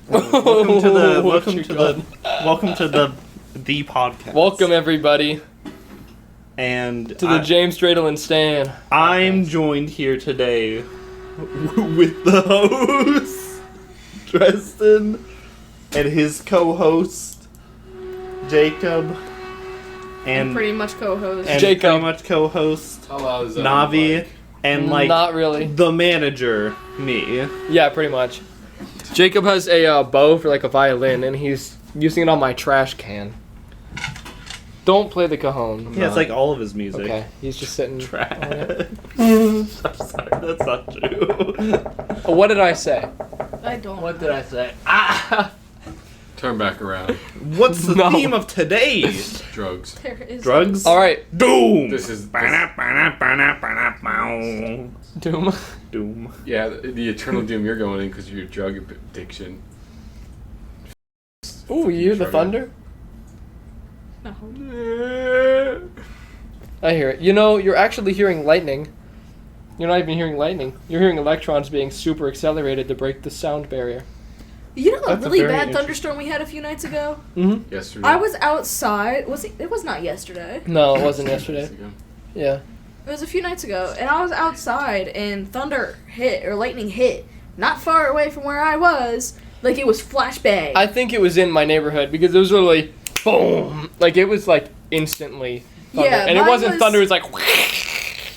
Welcome to the podcast. Welcome everybody and to the James Dreidel and Stan. I'm joined here today with the host Dresden and his co-host Jacob and pretty much co-host Navi and not really the manager me. Yeah, pretty much. Jacob has a bow for like a violin, and he's using it on my trash can. Don't play the cajon. Yeah, it's like all of his music. Okay, he's just sitting. Trash. I'm sorry, that's not true. What did I say? I don't. What did I say? Ah! Turn back around. What's the theme of today? Drugs. There is Drugs? Alright. Doom! This is... Doom. Doom. Yeah, the eternal doom you're going in because of your drug addiction. Ooh, you hear the thunder? No. I hear it. You know, you're actually hearing lightning. You're not even hearing lightning. You're hearing electrons being super accelerated to break the sound barrier. You know That's a really bad thunderstorm we had a few nights ago? Mm-hmm. Yesterday. I was outside. It was not yesterday. No, it wasn't yesterday. Yeah. It was a few nights ago, and I was outside, and thunder hit, or lightning hit, not far away from where I was, like it was flashbang. I think it was in my neighborhood, because it was literally, boom! Like, it was, like, instantly thunder. Yeah, and it wasn't thunder, it was like...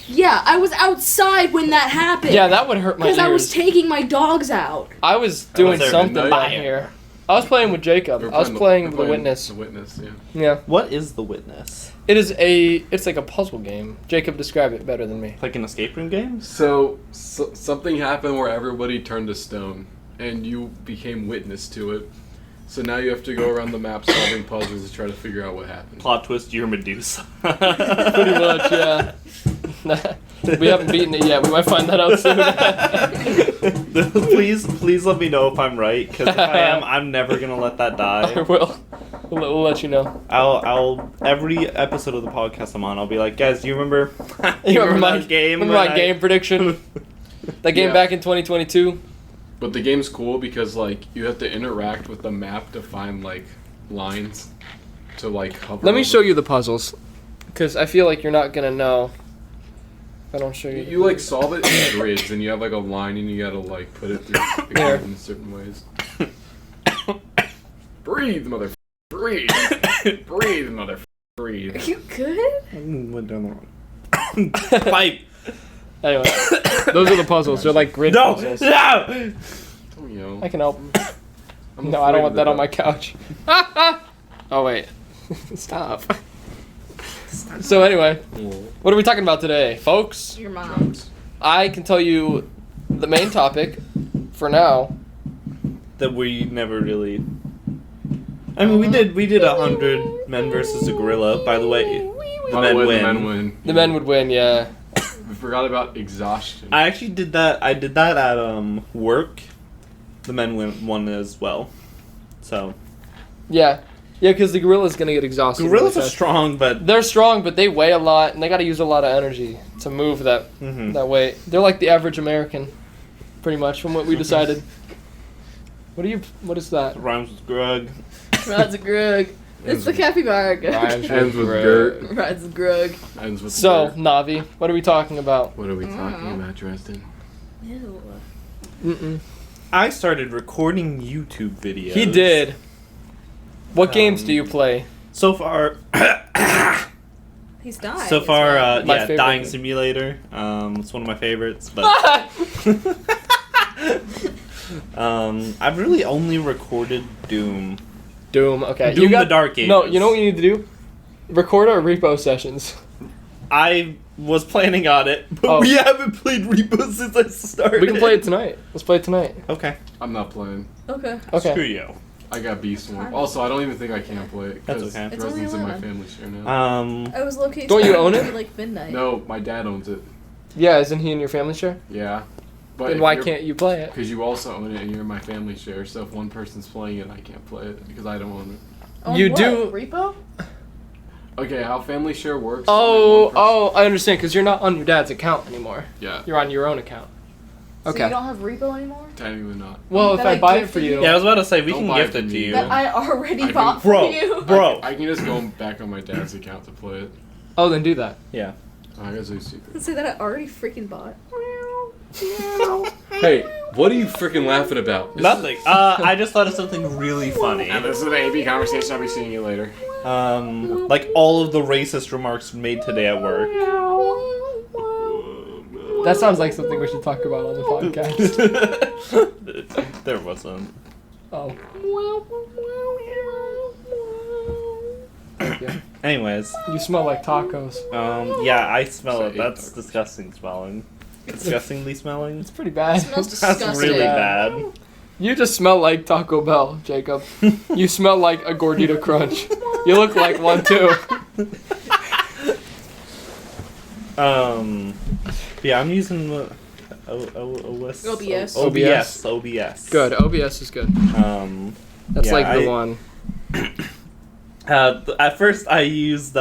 Yeah, I was outside when that happened. Yeah, that would hurt my ears. Because I was taking my dogs out. I was doing something midnight? by here. I was playing with Jacob. I was playing The Witness. The Witness, yeah. Yeah. What is The Witness? It's like a puzzle game. Jacob described it better than me. Like an escape room game? So something happened where everybody turned to stone, and you became witness to it. So now you have to go around the map solving puzzles to try to figure out what happened. Plot twist, you're Medusa. Pretty much, yeah. We haven't beaten it yet. We might find that out soon. Please let me know if I'm right, because if I am, I'm never gonna let that die. I will. We'll let you know. I'll every episode of the podcast I'm on, I'll be like, guys, do you remember? You remember my game? Remember my game prediction? That game back in 2022. But the game's cool because like you have to interact with the map to find like lines to like hover. Let me show you the puzzles, because I feel like you're not gonna know. If I don't show you. You like solve it in grids, and you have like a line, and you gotta like put it through the grid in certain ways. Breathe, mother. Breathe. Breathe, mother. Breathe. Are you good? Went down the wrong. Pipe. Anyway, those are the puzzles. They're like grid puzzles. No! Oh, you know. I can help. I'm No, I don't afraid want of that the on my dark. couch. Oh wait, stop. So anyway, what are we talking about today, folks? Your mom. Drugs. I can tell you the main topic for now. That we never really... I mean, we did 100 men versus a gorilla. By the way, the By the men way, win. the men win. The men would win, yeah. We forgot about exhaustion. I actually did that. I did that at work. The men won as well. So Yeah, because the gorilla's gonna get exhausted. gorillas really are fast. strong, but They're strong, but they weigh a lot, and they gotta use a lot of energy to move that that weight. They're like the average American, pretty much, from what we decided. What is that? rhymes with grug. Rides a grug. It's the capybara. Ends with Gert. Rides a grug. Ends with So, Gert. Navi, what are we talking about? What are we talking about, Dresden? Ew. Mm-mm. I started recording YouTube videos. He did. What games do you play? So far, He's dying. so far, My yeah, favorite Dying game. Simulator. It's one of my favorites, but I've really only recorded Doom. Doom, okay. Doom the Dark Ages. No, you know what you need to do? Record our repo sessions. I was planning on it, but we haven't played Repo since I started. We can play it tonight. Let's play it tonight. Okay. I'm not playing. Okay. Okay. Screw you. I got Beast One. Also, I don't even think I can play it. That's 'cause okay. It's only Dresden's in my 11. family share now. I was located. Don't you own it? Like midnight. No, my dad owns it. Yeah, isn't he in your family share? Yeah. But Then why can't you play it? Because you also own it and you're in my family share, so if one person's playing it, I can't play it because I don't own it. On You what? do- Repo? Okay, how family share works. Oh, only one person- I understand, because you're not on your dad's account anymore. Yeah. You're on your own account. So Okay. you don't have repo anymore? Technically not. Well, if That I I buy it gifted for you, you? Yeah, I was about to say we Don't can buy it gift for it to me. you. That I already I can- bought Bro, for you. bro. I can just go back on my dad's account to play it. oh, then do that. Yeah. Oh, I guess it's secret. Say that I already freaking bought. Hey, what are you freaking laughing about? Nothing. I just thought of something really funny. And this is an AB conversation. I'll be seeing you later. Like all of the racist remarks made today at work. That sounds like something we should talk about on the podcast. There wasn't. Oh. Yeah. Anyways, You smell like tacos. yeah, I smell So it. That's tacos. disgusting smelling. Disgustingly smelling. It's pretty bad. Smells That's disgusting. really Yeah. bad. You just smell like Taco Bell, Jacob. You smell like a Gordita Crunch. You look like one too. Yeah, I'm using OBS. OBS. OBS. Good. OBS is good. That's Yeah, like the I- one. At first, I used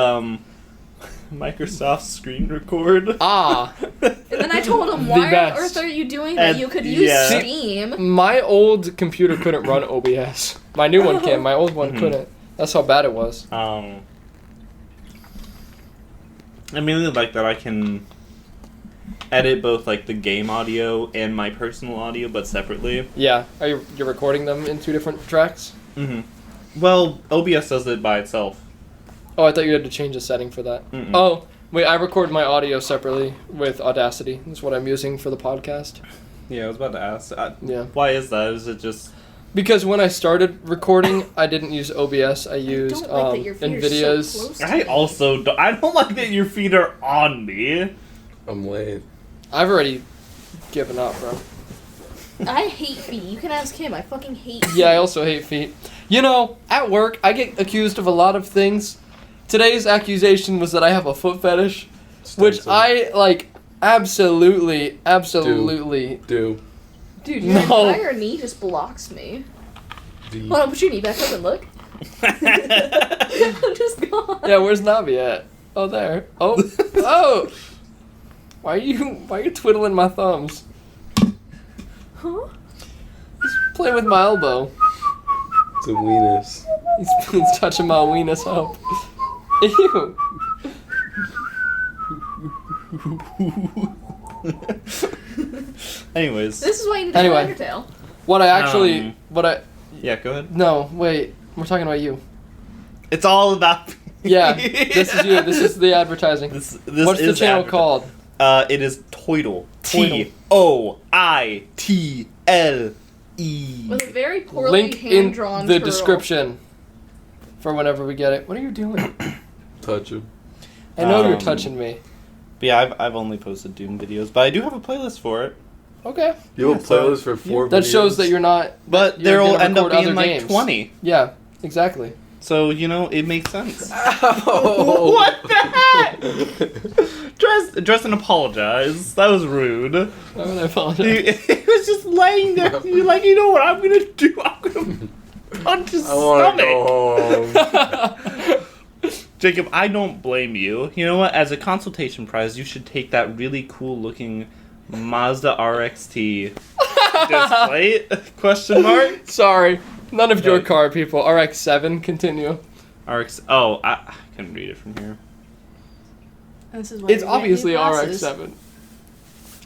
Microsoft Screen Record. Ah, And then I told him, The why on best. earth are you doing that? And- You could use yeah. Steam. my old computer couldn't run OBS. My new one can. My old one Mhm. couldn't. That's how bad it was. I mainly like that I can edit both like the game audio and my personal audio, but separately. Yeah. Are you're recording them in two different tracks? Mm-hmm. Well, OBS does it by itself. Oh, I thought you had to change a setting for that. Mm-mm. Oh, wait, I record my audio separately with Audacity. That's what I'm using for the podcast. Yeah, I was about to ask. Yeah. Why is that? Is it just... Because when I started recording, I didn't use OBS. I used don't like that your feet are so NVIDIA's. close to I me. also don't, I don't like that your feet are on me. I'm late. I've already given up, bro. I hate feet. You can ask him. I fucking hate feet. Yeah, I also hate feet. You know, at work, I get accused of a lot of things. Today's accusation was that I have a foot fetish, which Stencil. I, like, absolutely do. Dude, your No. entire knee just blocks me. The Hold on, put your knee back up and look. I'm just gone. Yeah, where's Navi at? Oh, there. Oh, oh! Why are you twiddling my thumbs? Huh? Playing with my elbow. It's a weenus. He's touching my weenus up. Ew. Anyways. This is why you need to Anyway. do Undertale. What I actually, Yeah, go ahead. no, wait, we're talking about you. It's all about... Yeah, this is you. This is the advertising. This What's the is channel adverti- called? It is Toidle. Toidle. Toitle. With a very poorly Link in hand-drawn the turtle. description for whenever we get it. What are you doing? Touch him. I know you're Um, touching me. But yeah, I've only posted Doom videos, but I do have a playlist for it. Okay. You have a Yeah, so- playlist for 4 That videos? shows that you're not. But you're there'll gonna end up record being other like games. 20. Yeah, exactly. So, you know, it makes sense. Ow! What the heck? Dresden apologized. That was rude. Why would I apologize? He was just laying there. You're like, you know what I'm gonna do? I'm gonna punch his I want to stomach. go home. Jacob, I don't blame you. You know what? As a consultation prize, you should take that really cool looking Mazda RXT display? Question mark? Sorry, none of your No. car people. RX-7, continue. RX. Oh, I couldn't read it from here. This is why It's you get new obviously glasses. RX-7.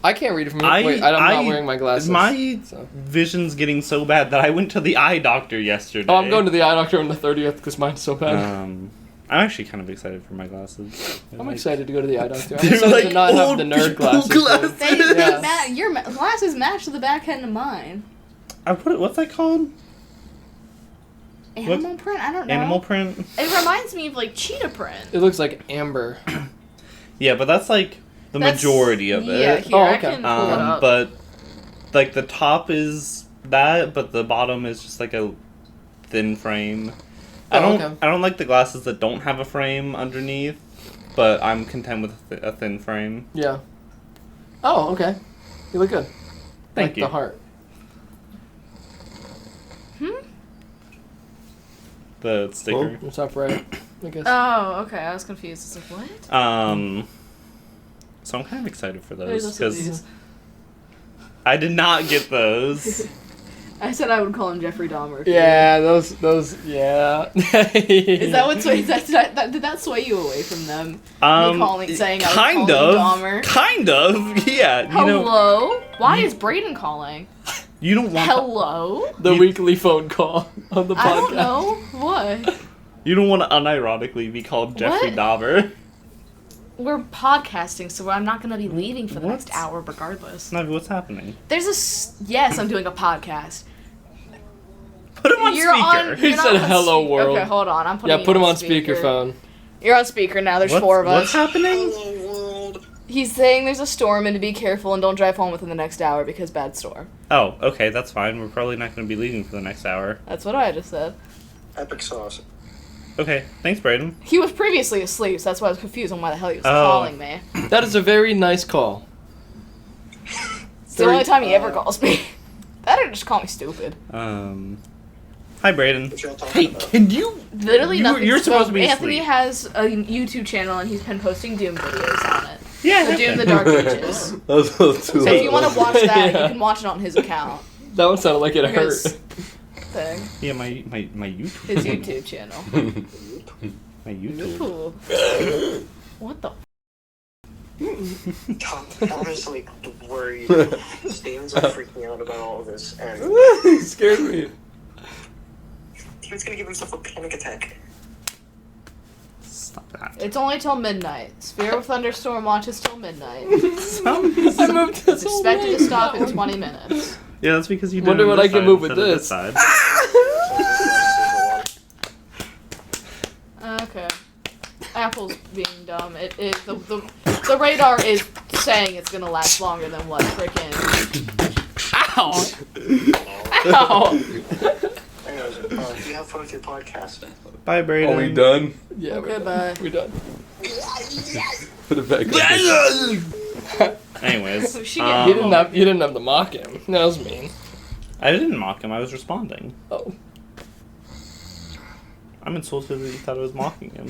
I can't read it from here. Wait, I'm not wearing my glasses. My so. vision's getting so bad that I went to the eye doctor yesterday. Oh, I'm going to the eye doctor on the 30th because mine's so bad. I'm actually kind of excited for my glasses. I'm excited to go to the eye doctor. I'm They're excited like to not have old the nerd people glasses. glasses. They, Yeah. your glasses match the back end of mine. What's that called? Animal print? I don't know. Animal print? It reminds me of like cheetah print. It looks like amber. Yeah, but that's like the That's- majority of Yeah, it. here, Oh, I okay. can pull it up. But like the top is that, but the bottom is just like a thin frame. I Oh, don't okay. I don't like the glasses that don't have a frame underneath, but I'm content with a thin frame. Yeah. Oh, okay. You look good. Thank like you. the heart. The sticker. It's upright, I guess. Oh, okay. I was confused. It's like, what? So I'm kind of excited for There's those also because these. I did not get those. I said I would call him Jeffrey Dahmer. Yeah, those, yeah. Is that what swayed? Did that sway you away from them? Me saying I kind was of. calling Dahmer? Kind of, yeah. Hello? Why is Braeden calling? You don't want. Hello? The weekly phone call on the podcast. I don't know. What? You don't want to unironically be called Jeffrey Dahmer. We're podcasting, so I'm not going to be leaving for the What? next hour regardless. Navi, what's happening? Yes, I'm doing a podcast. Put him on speaker. He said hello world. Okay, hold on. I'm putting Yeah, put him on speakerphone. You're on speaker now. There's 4 of What's us. happening? He's saying there's a storm and to be careful and don't drive home within the next hour because bad storm. Oh, okay, that's fine. We're probably not going to be leaving for the next hour. That's what I just said. Epic sauce. Okay, thanks, Braeden. He was previously asleep, so that's why I was confused on why the hell he was calling me. That is a very nice call. It's the only time he ever calls me. That or just call me stupid. Hi, Braeden. What y'all talking about? Can you... Literally nothing. You're supposed to be Anthony asleep. has a YouTube channel and he's been posting Doom videos on it. Yeah, So Doom the Dark Ages. Those are too So if you want to watch that, Yeah. you can watch it on his account. That one sounded like it His hurt. thing. Yeah, my YouTube. His YouTube channel. My YouTube. Ooh. What the? I'm honestly worried. Steven's freaking out about all of this, and He scared me. he's gonna give himself a panic attack. Stop that. It's only till midnight. Sphere of Thunderstorm launches till midnight. I moved this It's whole expected way. to stop in 20 minutes. Yeah, that's because you Wonder did it what on I this can side move with instead of this. side. Okay. Apple's being dumb. It is the radar is saying it's gonna last longer than what frickin'. Ow! Ow! Anyways, you have fun with your podcast. Bye, Braeden. Are we done? Yeah, Okay, we're bye. done. We're done. Put it back up. Anyways, She get- You didn't have to mock him. That was mean. I didn't mock him. I was responding. Oh. I'm insulted that you thought I was mocking him.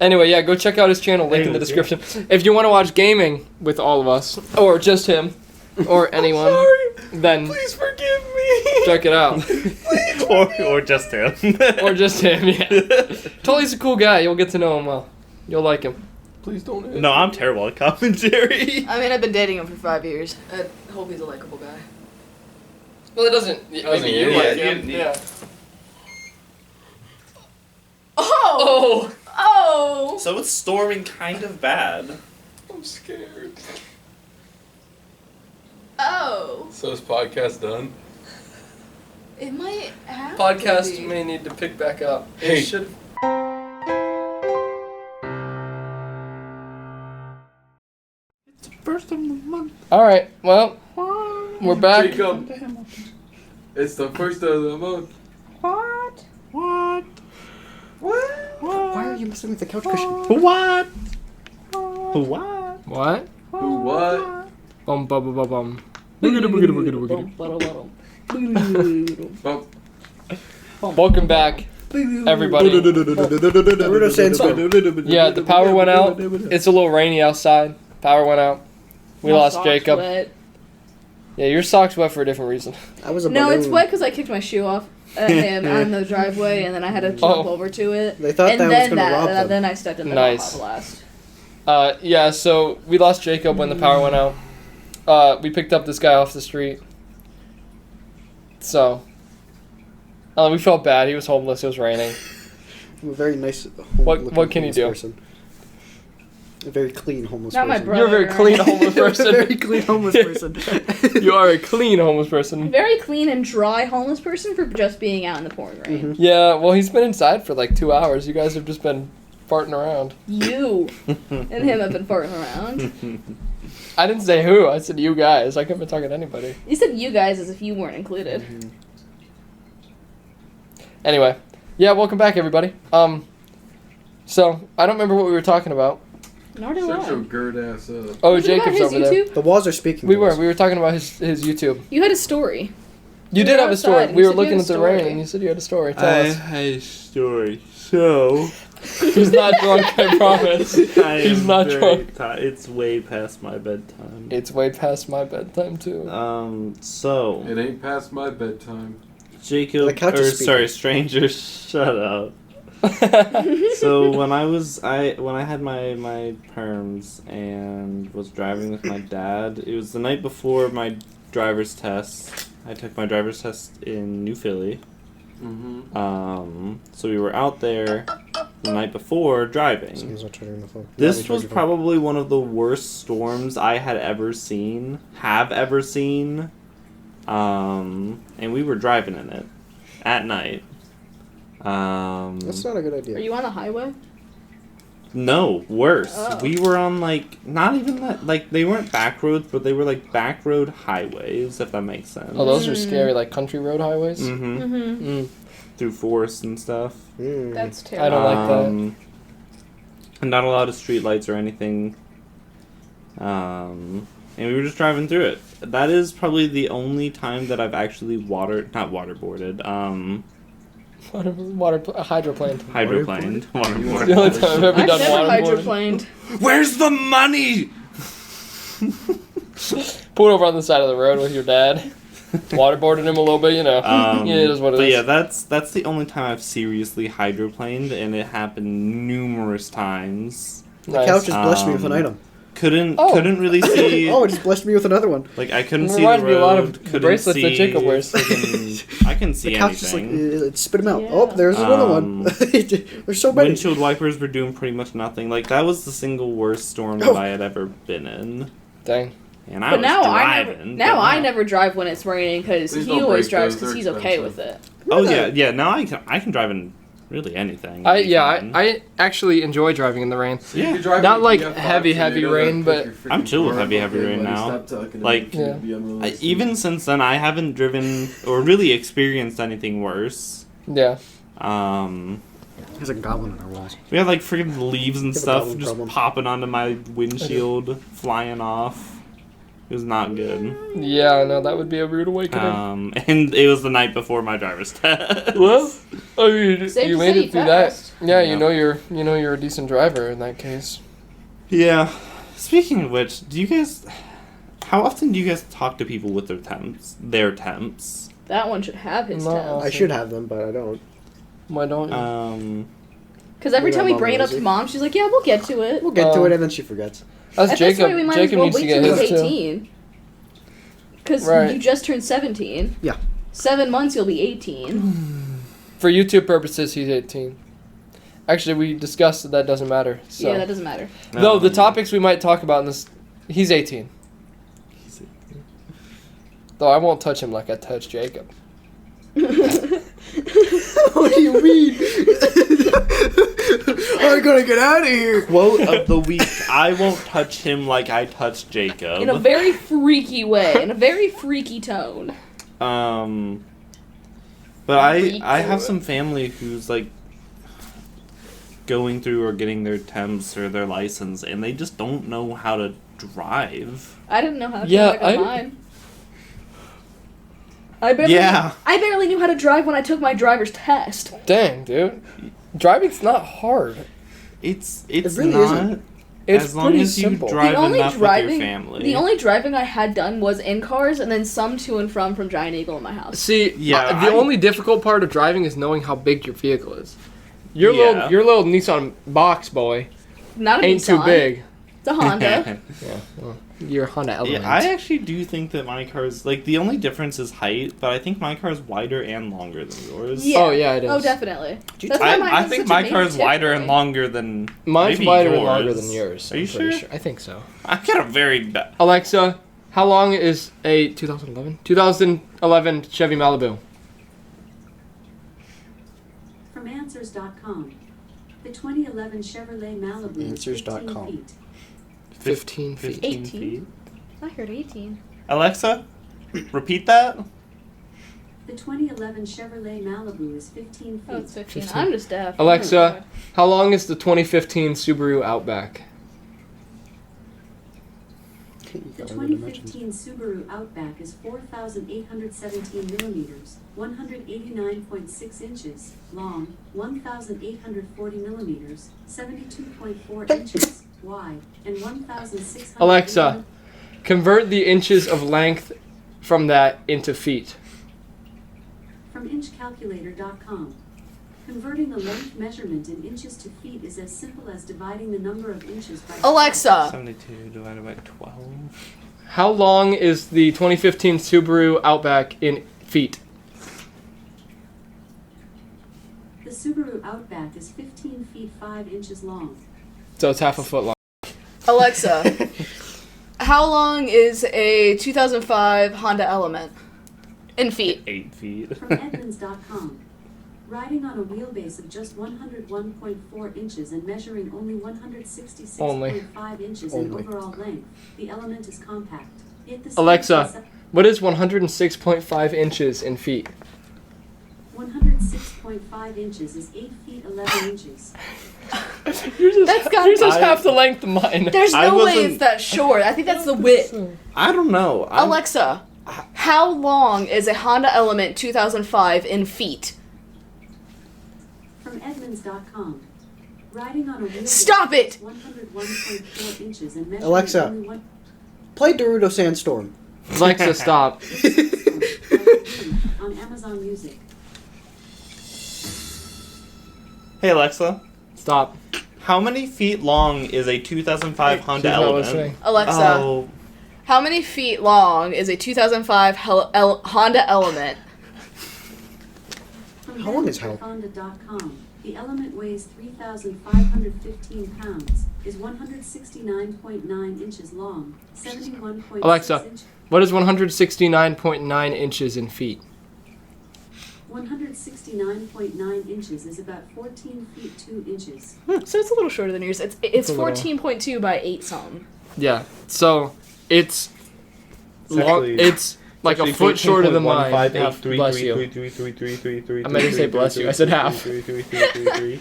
Anyway, yeah, go check out his channel, link in the Anyways, description. If you want to watch gaming with all of us, or just him, or anyone, then Please forgive me. check it out. or just him. Or just him, yeah. Tolley's a cool guy. You'll get to know him well. You'll like him. Please don't. No, I'm terrible at commentary. I mean, I've been dating him for 5 years. I hope he's a likable guy. Well, it doesn't. Maybe you like him. Yeah. Oh! Oh! So it's storming kind of bad. I'm scared. Oh! So is podcast done? It might have to Podcast be. may need to pick back up. Hey. It should. It's the first of the month. All right. Well, we're back. Jacob, it's the first of the month. What? What? What? Why are you messing with the couch cushion? What? What? What? Who what? Bum bum bum bum bum. Boogity boogity boogity boogity. Well, Welcome back, everybody. Naruto saying Yeah, the power went out. It's a little rainy outside. Power went out. We My lost sock's Jacob. wet. Yeah, your sock's wet for a different reason. I was a No, it's balloon. wet because I kicked my shoe off at him on the driveway, and then I had to jump over to it. They thought and that was then gonna rob them. then I stepped in the Nice. hot blast. Yeah, so we lost Jacob when the power went out. We picked up this guy off the street. So, we felt bad. He was homeless. It was raining. I'm a very nice. What can you do? Person. A very clean homeless Not my person. brother. You're a very clean homeless a person. very clean homeless person. You are a clean homeless person. Very clean and dry homeless person for just being out in the pouring rain. Yeah, well, he's been inside for like 2 hours. You guys have just been farting around. You and him have been farting around. I didn't say who. I said you guys. I couldn't be talking to anybody. You said you guys as if you weren't included. Anyway, yeah, welcome back, everybody. So I don't remember what we were talking about. Nor do shut your I. gird ass up. Oh, Was it about Jacob's his over there. YouTube? The walls are speaking. We to were. us. We were talking about his YouTube. You had a story. You We did were have a story. outside. We You were said you looking had at the a story. rain, and you said you had a story. Tell us. had a story. So He's not drunk, I promise. He's not drunk. It's way past my bedtime. It's way past my bedtime, too. So It ain't past my bedtime. Jacob, The couch is sorry, stranger, shut up. So when I had my perms and was driving with my dad, it was the night before my driver's test. I took my driver's test in New Philly. Mm-hmm. So we were out there the night before driving. Someone's not charging the phone. This was probably one of the worst storms I had ever seen. And we were driving in it at night. That's not a good idea. Are you on the highway? No, worse. Oh. We were on, like, not even that, like, they weren't back roads, but they were, like, back road highways, if that makes sense. Oh, those are scary, like country road highways? Mm-hmm. Mm-hmm. Through forests and stuff. That's I terrible. don't like that. And not a lot of street lights or anything. And we were just driving through it. That is probably the only time that I've actually hydroplaned. Hydroplaned. Hydroplaned. Waterboarded. The only time I've ever I've done never waterboarding. hydroplaned. Where's the money? Pull it over on the side of the road with your dad. Waterboarded him a little bit, you know. Yeah, it is what it but is. yeah, that's the only time I've seriously hydroplaned, and it happened numerous times. The couch just blessed me with an item. Couldn't really Oh, see. it just blessed me with another one. Like I couldn't It see the reminds me a lot of road. the Couldn't bracelets that see Jacob wears. I can see The couch just like anything. it spit him out. Yeah. Oh, there's another one. There's so many. Windshield wipers were doing pretty much nothing. Like that was the single worst storm that I had ever been in. Dang. And I But was now driving. I never drive when it's raining because Please he don't always break drives those, because he's they're okay expensive. with it. Oh yeah. Now I can drive in really anything. It'd be fun. I actually enjoy driving in the rain. So you can drive Not a like PF5 heavy tornado rain, that but puts your I'm chill with freaking heavy car rain up. now. Stop talking. Like, Yeah. Be unrealistic. even since then, I haven't driven or really experienced anything worse. Yeah. There's a goblin on our walls. We had like freaking leaves and You have a stuff goblin just problem. popping onto my windshield, flying off. It was not good. Yeah, no, that would be a rude awakening. And it was the night before my driver's test. Well, I mean, Safe you to made say it through fast. that. Yeah, Yeah. you know you're a decent driver in that case. Yeah. Speaking of which, how often do you guys talk to people with their temps? That one should have his No. test. I should have them, but I don't. Why don't you? Because every Yeah, time we Mom bring it up lazy. to mom, she's like, "Yeah, we'll get to it." We'll get to it, and then she forgets. That's At Jacob. this point, we might Jacob as well needs to wait get till his he's too. 18. Because Right. you just turned 17. Yeah. 7 months, you'll be 18. For YouTube purposes, he's 18. Actually, we discussed that doesn't matter. So. Yeah, that doesn't matter. No, the topics we might talk about in this, he's 18. Though I won't touch him like I touched Jacob. What do you mean? I'm gonna get out of here. Quote of the week: I won't touch him like I touched Jacob. In a very freaky way, in a very freaky tone. But I have some family who's like going through or getting their temps or their license, and they just don't know how to drive. I didn't know how to Yeah, drive on mine. I barely knew how to drive when I took my driver's test. Dang, dude. Driving's not hard. It's really not. isn't. It's as long pretty as you simple. drive The only enough driving, with your family. the only driving I had done was in cars, and then some to and from Giant Eagle in my house. See, Yeah, the I- only difficult part of driving is knowing how big your vehicle is. Your Yeah. little Nissan box boy Not a ain't too Nissan. big. It's a Honda. Your Honda Element. Yeah, I actually do think that my car's like the only difference is height, but I think my car's wider and longer than yours. Yeah. Oh, yeah, it is. Oh, definitely. That's why mine I has think such a my major car's tip wider and point. longer than Mine's maybe wider yours. and longer than yours. Are you I'm pretty sure? I think so. I got a very bad. Alexa, how long is a 2011 Chevy Malibu? From Answers.com. The 2011 Chevrolet Malibu is Answers.com. 15 feet. 15 feet. 15 18? feet. I heard 18. Alexa, repeat that. The 2011 Chevrolet Malibu is 15 feet. Oh, it's 15. 15. I'm just deaf. Alexa, how long is the 2015 Subaru Outback? The 2015 Subaru Outback is 4,817 millimeters, 189.6 inches long, 1,840 millimeters, 72.4 inches wide, and 1,600. Alexa, convert the inches of length from that into feet. From inchcalculator.com. Converting the length measurement in inches to feet is as simple as dividing the number of inches by 12. Alexa, 72 divided by 12. How long is the 2015 Subaru Outback in feet? The Subaru Outback is 15 feet 5 inches long. So it's half a foot long. Alexa, how long is a 2005 Honda Element in feet? 8 feet. From Edmunds.com. Riding on a wheelbase of just 101.4 inches and measuring only 166.5 inches in overall length, the Element is compact. Yet the Alexa, what is 106.5 inches in feet? 106.5 inches is 8 feet 11 inches. That's got Yours is half the length of mine. There's I no way wasn't- it's that short. I think that's the width. I don't know. Alexa, how long is a Honda Element 2005 in feet? From Edmunds.com. Riding on a wheelbase Stop it! of 101.4 inches and measuring Alexa. only one Play Gerudo Sandstorm. Alexa, stop. on Amazon Music. Hey Alexa, Stop. how many feet long is a 2005 Honda She's not Element? listening. Alexa, Oh, how many feet long is a 2005 Honda Element? From How long is hell? Honda.com. The Element weighs 3,515 pounds, is 169.9 inches long, 71.6 Alexa. inches. What is 169.9 inches in feet? 169.9 inches is about 14 feet 2 inches. So it's a little shorter than yours. It's a little. 14.2 by 8 something. Yeah. So it's long. actually- It's like a foot shorter than mine. Yeah, bless you. I I meant to say bless you. I said half. Did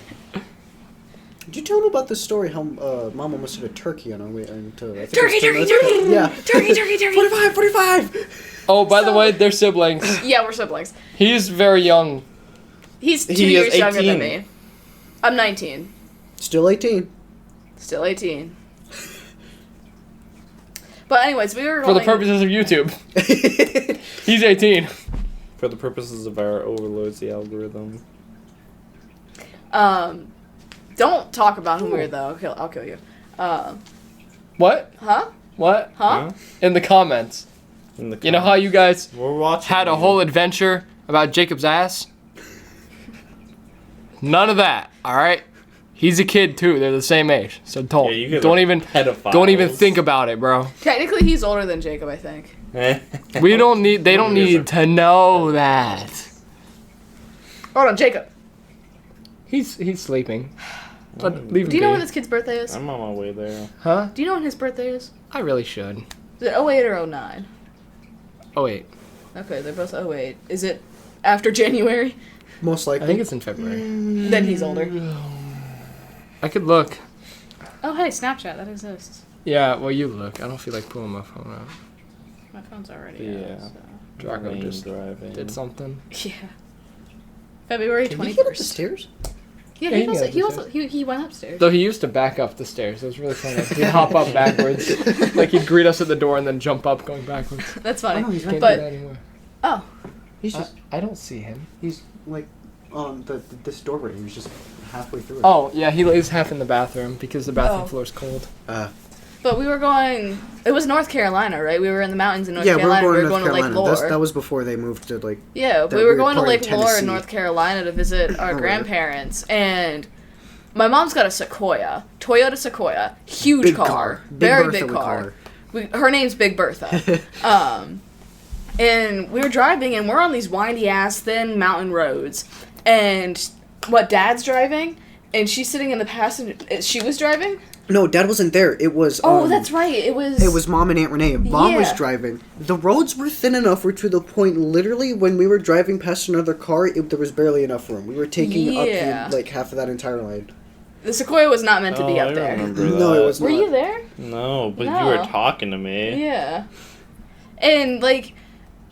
you tell them about this story? How Mom almost hit a turkey on our way into I think Turkey, it was turkey, turkey! Yeah. Turkey, turkey, turkey! 45. Oh, by the So- way, they're siblings. Yeah, we're siblings. He's very young. He's 2 He is years younger than 18. me. I'm 19. Still 18. Still 18. But anyways, we were For the going... purposes of YouTube. He's 18. For the purposes of our overlords, the algorithm. Don't talk about him weird though. I'll kill you. What? Huh? What? Huh? In the comments. In the You know how you guys We're watching. had a you. whole adventure about Jacob's ass? None of that, alright? He's a kid too, they're the same age. So Yeah, you guys don't are even pedophiles. think about it, bro. Technically, he's older than Jacob, I think. They don't need to know that. Hold on, Jacob. He's sleeping. But leave him Do you know be. when this kid's birthday is? I'm on my way there. Huh? Do you know when his birthday is? I really should. Is it 08 or 09? Oh wait. Okay, they're both 08. Is it after January? Most I likely. think it's in February. Then he's older. I could look. Oh, hey, Snapchat, that exists. Yeah, well you look. I don't feel like pulling my phone out. My phone's already Yeah. out, so... Draco Lane just driving. did something. Yeah. February Can you get up the 21st. stairs? Yeah, Yeah, he he also, can he go also he went upstairs. Though he used to back up the stairs. It was really funny. He'd hop up backwards. Like he'd greet us at the door and then jump up going backwards. That's Oh, funny. no, he's Can't right But- do that anymore. Oh, He's just I don't see him. he's like on this doorway. He's just halfway through it. Oh, yeah, he lays half in the bathroom because the bathroom Oh. floor's cold. but we were going. It was North Carolina, right? We were in the mountains in North yeah, Carolina. we were to going to North Lake Carolina. Lore. That was before they moved to like. Yeah, that we were weird going to part Lake in Lore Tennessee. in North Carolina to visit our Oh, really? grandparents, and my mom's got a Sequoia, Toyota Sequoia, huge Big car, car. Big very Bertha, big we call car. her. Her name's Big Bertha. And we were driving, and we're on these windy ass thin mountain roads, and Dad's driving, and she's sitting in the passenger. She was driving. No, Dad wasn't there. It was. Oh, that's right. It was Mom and Aunt Renee. Mom was Yeah. driving. The roads were thin enough where to the point, literally, when we were driving past another car, there was barely enough room. We were taking Yeah. up like half of that entire line. The Sequoia was not meant to be Oh, up I there. remember No, that. it was Were not. you there? No, but No. you were talking to me. Yeah. And like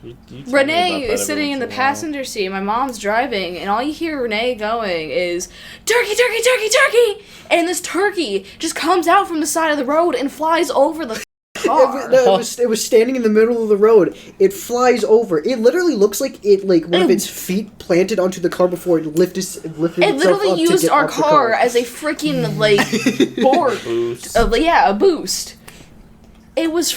You tell me about Renee that is sitting every in the once in a while. passenger seat. My mom's driving, and all you hear Renee going is turkey, turkey, turkey, turkey, and this turkey just comes out from the side of the road and flies over the car. It was standing in the middle of the road. It flies over. It literally looks like one of its feet planted onto the car before it lifted It itself literally up to used get our up the car as a freaking like board. Boost. A boost. It was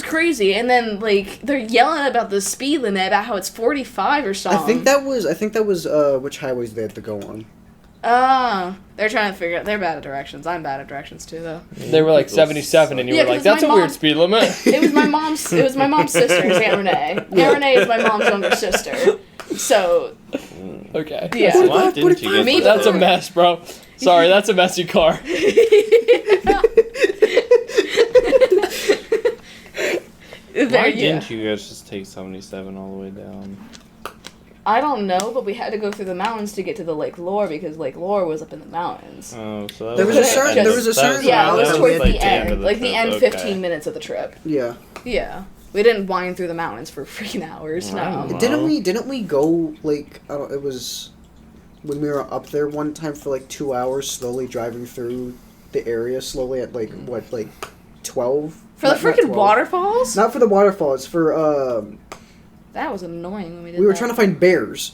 crazy. And then like they're yelling about the speed limit, about how it's 45 or something. I think that was which highways they had to go on. They're trying to figure out. They're bad at directions. I'm bad at directions too, though. They were like 77, and you Yeah, were like, 'cause "That's my a weird mom- speed limit." It was my mom's. It was my mom's sister, Aunt Renee. Aunt Renee is my mom's younger sister. So Okay. yeah. Why didn't you get Me- the- That's a mess, bro. Sorry, that's a messy car. Why There, didn't you guys just take 77 all the way down? I don't know, but we had to go through the mountains to get to the Lake Lore because Lake Lore was up in the mountains. Oh, so that There was a certain- there was a certain- Yeah, it that was was towards like the the end, of the like the trip, end okay. 15 minutes of the trip. Yeah. Yeah, we didn't wind through the mountains for freaking hours. Wow. No. Didn't we go like it was when we were up there one time for like 2 hours slowly driving through the area slowly at like 12 For the Not freaking 12. waterfalls? Not for the waterfalls, for That was annoying when we did we were that. trying to find bears.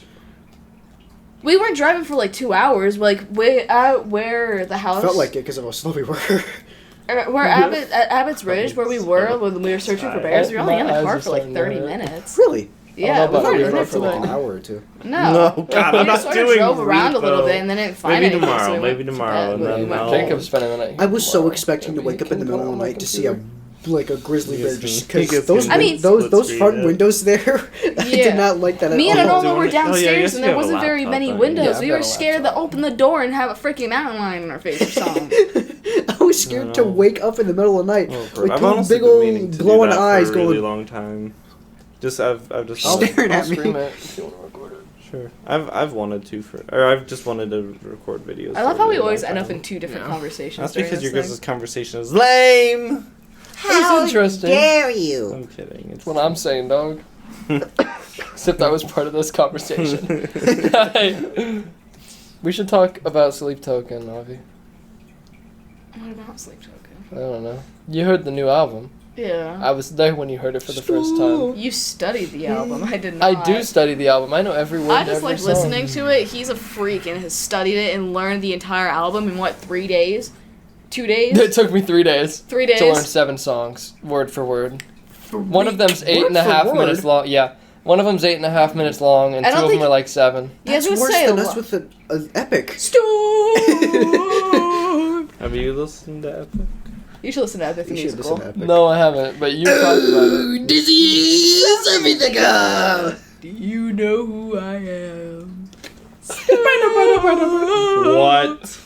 We weren't driving for like 2 hours. Like where the house Felt like it because of how slow we were. where at Abbott's Ridge, where we were when we were searching for bears. We were only in the My eyes car are for like starting to 30 hurt. minutes. Really? Yeah, I don't know we about weren't you, in bro, there For for like like an hour or two. no. No, God, We I'm just not sort of doing drove around a little repo. bit and then didn't find Maybe anything. tomorrow, So we maybe went to tomorrow, bed. and then We went I'll- home. Jacob's spending the night. I was so tomorrow. expecting to Maybe wake up in the can middle put of it the on my night to see a computer. like a grizzly bear just He because gets those gonna those split front screen it. windows there. I Yeah. did not like that at Me all. and Oh, Anoma were doing it. Oh, yeah, I downstairs guess and you there have a wasn't very laptop, many don't you? windows. Yeah, I've We got were a scared to laptop. open the door and have a freaking mountain lion in our face or something. I was scared to No. wake up in the middle of the night Oh, with crap. I've two honestly big been meaning old to do glowing that eyes for a really going. long time. I've just I'll- wanted, staring I'll at me. stream it if you want to record it. sure. I've wanted to I've just wanted to record videos. I love for a how we really always long end up time. in two different Yeah. conversations. That's during because your this guys' thing. conversation is lame. It's interesting. you? I'm kidding. It's That's what I'm saying, dog. Except I was part of this conversation. We should talk about Sleep Token, Navi. What about Sleep Token? I don't know. You heard the new album. Yeah. I was there when you heard it for the first time. You studied the album. I did not. I do study the album. I know every word. I just every like song. listening to it. He's a freak and has studied it and learned the entire album in what, 3 days? 2 days? It took me 3 days 3 to learn days? 7 songs, word for word. One of them's eight and a for half word? minutes long. Yeah, one of them's 8.5 minutes long, and I 2 don't of them think- are like 7. Yeah, I was That's gonna worse say than a us lot. with an epic. Storm. Have you listened to Epic? You should listen to Epic the You should Musical. listen to epic. No, I haven't, but you talked about it. This is everything. Do you know who I am? What?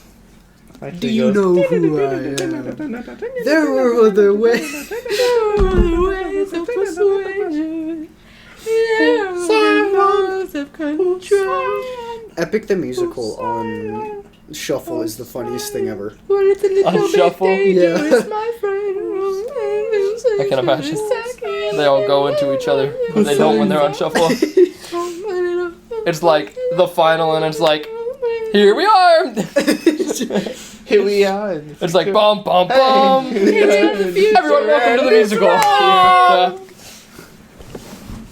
Do you know who I am? There were other ways. Epic the Musical on Shuffle is the funniest thing ever. On Shuffle? Yeah. I can imagine. They all go into each other, but they don't when they're on Shuffle. It's like the final, and it's like, here we are! Here we are. It's like, bum, bum, bum! Everyone, welcome to the musical! Yeah.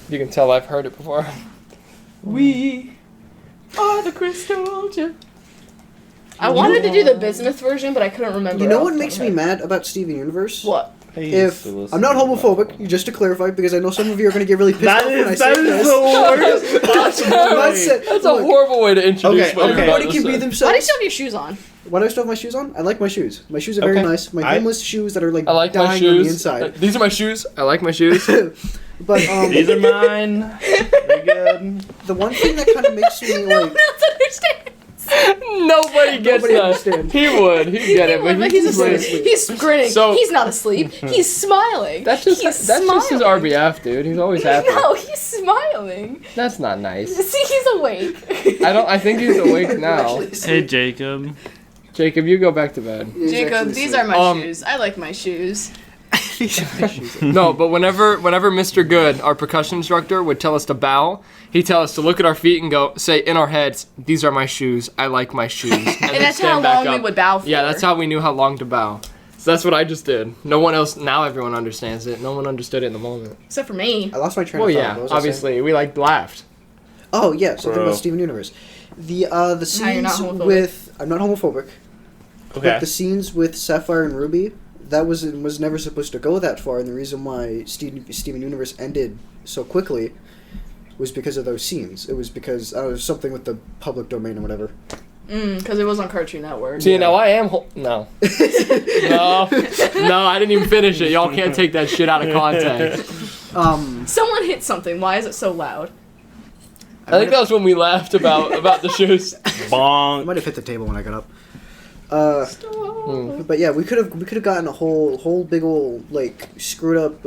You can tell I've heard it before. We are the Crystal Gem. I wanted to do the bismuth version, but I couldn't remember. You know off what the makes top of me my head. mad about Steven Universe? What? If I'm not homophobic, just to clarify, because I know some of you are going to get really pissed off when I say that is this. the worst possible I'm not way. saying- That's a look, horrible way to introduce Okay, what you're okay. about Everybody to can be say. Why do you themselves. still have your shoes on? Why do I still have my shoes on? I like my shoes. My shoes are very Okay. nice. My I- homeless shoes that are like I like my dying on the shoes. inside. These are my shoes. I like my shoes. But These are mine. They're good. the one thing that kind of makes me No one like else understands. Nobody gets Nobody that. understands. He would. He'd get it, but He's he's asleep. asleep. He's grinning. So- he's not asleep. He's smiling. That's just he's that's just his smiling. RBF, dude. He's always happy. No, he's smiling. That's not nice. See, he's awake. I think he's awake now. Hey, Jacob. Jacob, you go back to bed. Jacob, these are my Um, shoes. I like my shoes. No, but whenever Mr. Good, our percussion instructor, would tell us to bow, he'd tell us to look at our feet and say in our heads, "These are my shoes. I like my shoes." And then And that's how stand back long we up. would bow for. Yeah, that's how we knew how long to bow. So that's what I just did. No one else. Now everyone understands it. No one understood it in the moment. Except for me. I lost my train Well, of thought. yeah, What was I saying? obviously we laughed. Oh yeah, something Bro. about Steven Universe. The you're not scenes homophobic. with I'm not homophobic. Okay. But the scenes with Sapphire and Ruby, that was never supposed to go that far, and the reason why Steven Universe ended so quickly was because of those scenes. It was because it was something with the public domain or whatever. Because it was on Cartoon Network. See, now I am. No. No, I didn't even finish it. Y'all can't take that shit out of context. Someone hit something. Why is it so loud? I think that was when we laughed about the shoes. I Bonk. might have hit the table when I got up. But yeah, we could have gotten a whole big old like screwed up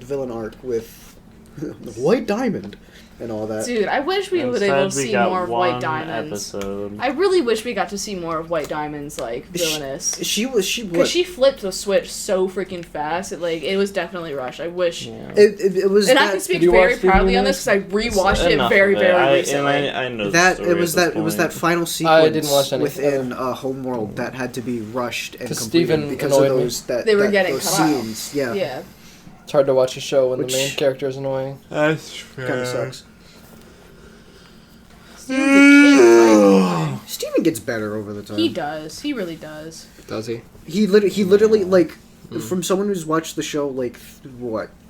villain arc with the White Diamond and all that. Dude, I wish we would Instead, able to we see got more of one White Diamonds. episode. I really wish we got to see more of White Diamond's like villainous. She Because what? she flipped the switch so freaking fast. It was definitely rushed. I wish. Yeah. It was And I that, can speak Did you very watch Steven proudly on this because I rewatched it Enough very, of it. very recently. And I know that the it story was at this that it was that point. final sequence I didn't watch any. within Homeworld that had to be rushed and 'Cause completed Steven because of annoyed me. those They were getting those cut out. scenes. Yeah, Yeah. It's hard to watch a show when Which- the main character is annoying. That's kind of sucks. Steven's Steven gets better over the time. He does. He really does. Does he? He literally like from someone who's watched the show like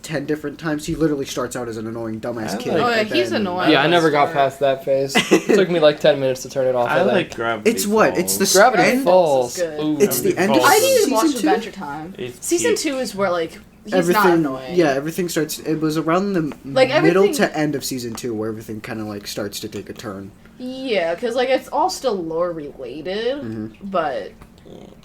10 different times. He literally starts out as an annoying dumbass I kid. like- Oh, yeah, and he's then- annoying. Yeah, I never got Smart. past that phase. It took me like 10 minutes to turn it off. I I like Gravity It's what? Falls. It's the Gravity end. Falls. Falls is good. Ooh. It's the end of I Falls need to season watch 2? Adventure Time. It's Season cute. 2 is where he's everything, not annoying. yeah, everything starts. It was around the Like, middle everything- to end of season 2 where everything kind of starts to take a turn. Yeah, because it's all still lore related, Mm-hmm. but